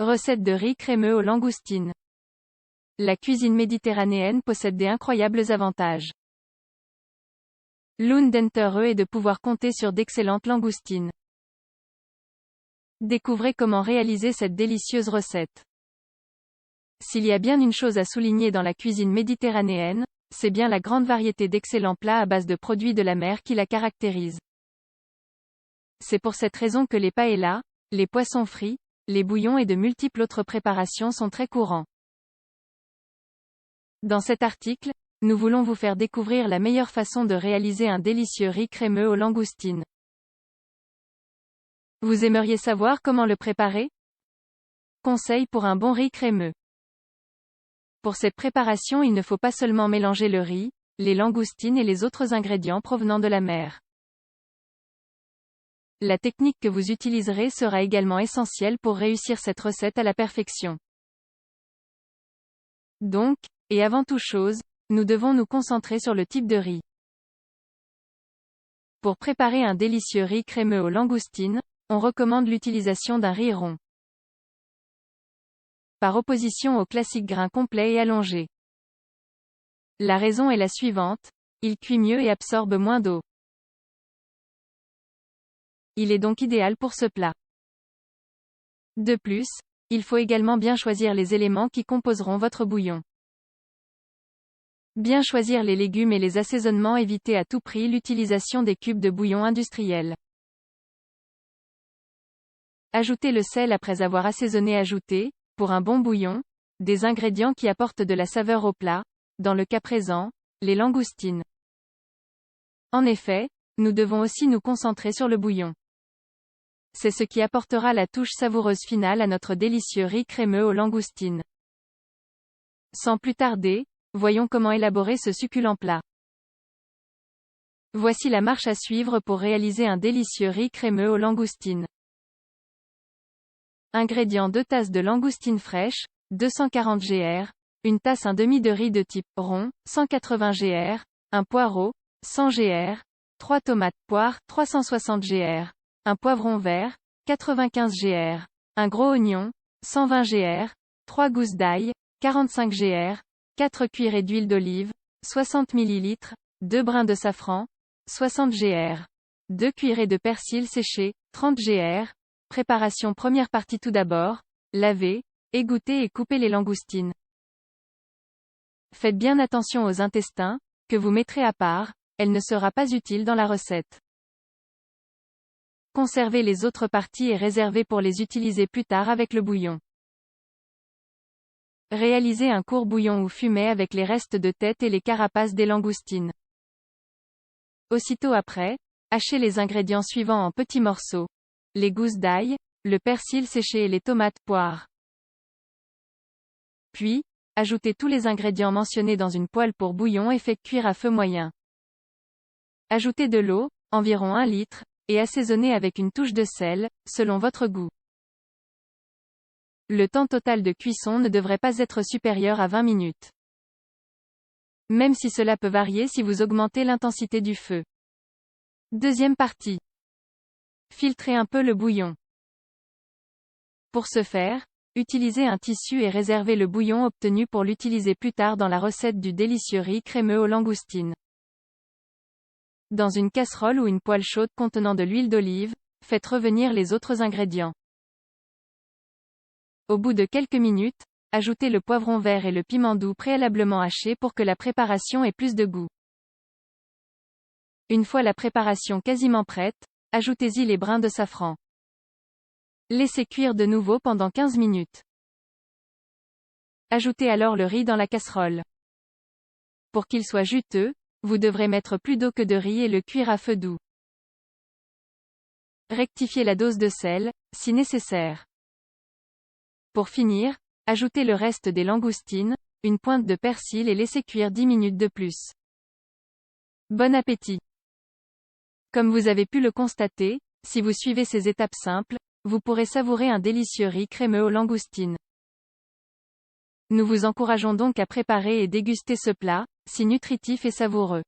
Recette de riz crémeux aux langoustines. La cuisine méditerranéenne possède des incroyables avantages. L'un d'entre eux est de pouvoir compter sur d'excellentes langoustines. Découvrez comment réaliser cette délicieuse recette. S'il y a bien une chose à souligner dans la cuisine méditerranéenne, c'est bien la grande variété d'excellents plats à base de produits de la mer qui la caractérise. C'est pour cette raison que les paellas, les poissons frits, les bouillons et de multiples autres préparations sont très courants. Dans cet article, nous voulons vous faire découvrir la meilleure façon de réaliser un délicieux riz crémeux aux langoustines. Vous aimeriez savoir comment le préparer? Conseils pour un bon riz crémeux. Pour cette préparation, il ne faut pas seulement mélanger le riz, les langoustines et les autres ingrédients provenant de la mer. La technique que vous utiliserez sera également essentielle pour réussir cette recette à la perfection. Donc, et avant toute chose, nous devons nous concentrer sur le type de riz. Pour préparer un délicieux riz crémeux aux langoustines, on recommande l'utilisation d'un riz rond. Par opposition au classique grain complet et allongé. La raison est la suivante, il cuit mieux et absorbe moins d'eau. Il est donc idéal pour ce plat. De plus, il faut également bien choisir les éléments qui composeront votre bouillon. Bien choisir les légumes et les assaisonnements, éviter à tout prix l'utilisation des cubes de bouillon industriels. Ajoutez le sel après avoir assaisonné. Ajoutez, pour un bon bouillon, des ingrédients qui apportent de la saveur au plat, dans le cas présent, les langoustines. En effet, nous devons aussi nous concentrer sur le bouillon. C'est ce qui apportera la touche savoureuse finale à notre délicieux riz crémeux aux langoustines. Sans plus tarder, voyons comment élaborer ce succulent plat. Voici la marche à suivre pour réaliser un délicieux riz crémeux aux langoustines. Ingrédients: 2 tasses de langoustines fraîches, 240 gr, 1 tasse 1/2 de riz de type rond, 180 gr, un poireau, 100 gr, 3 tomates poires, 360 gr, un poivron vert, 95 gr, un gros oignon, 120 gr, 3 gousses d'ail, 45 gr, 4 cuillerées d'huile d'olive, 60 ml, 2 brins de safran, 60 gr, 2 cuillerées de persil séché, 30 gr. Préparation. Première partie. Tout d'abord, lavez, égouttez et coupez les langoustines. Faites bien attention aux intestins, que vous mettrez à part, elle ne sera pas utile dans la recette. Conservez les autres parties et réservez pour les utiliser plus tard avec le bouillon. Réalisez un court bouillon ou fumet avec les restes de tête et les carapaces des langoustines. Aussitôt après, hachez les ingrédients suivants en petits morceaux. Les gousses d'ail, le persil séché et les tomates poires. Puis, ajoutez tous les ingrédients mentionnés dans une poêle pour bouillon et faites cuire à feu moyen. Ajoutez de l'eau, environ 1 litre, et assaisonnez avec une touche de sel, selon votre goût. Le temps total de cuisson ne devrait pas être supérieur à 20 minutes. Même si cela peut varier si vous augmentez l'intensité du feu. Deuxième partie. Filtrez un peu le bouillon. Pour ce faire, utilisez un tissu et réservez le bouillon obtenu pour l'utiliser plus tard dans la recette du délicieux riz crémeux aux langoustines. Dans une casserole ou une poêle chaude contenant de l'huile d'olive, faites revenir les autres ingrédients. Au bout de quelques minutes, ajoutez le poivron vert et le piment doux préalablement hachés pour que la préparation ait plus de goût. Une fois la préparation quasiment prête, ajoutez-y les brins de safran. Laissez cuire de nouveau pendant 15 minutes. Ajoutez alors le riz dans la casserole. Pour qu'il soit juteux, vous devrez mettre plus d'eau que de riz et le cuire à feu doux. Rectifiez la dose de sel, si nécessaire. Pour finir, ajoutez le reste des langoustines, une pointe de persil et laissez cuire 10 minutes de plus. Bon appétit! Comme vous avez pu le constater, si vous suivez ces étapes simples, vous pourrez savourer un délicieux riz crémeux aux langoustines. Nous vous encourageons donc à préparer et déguster ce plat, si nutritif et savoureux.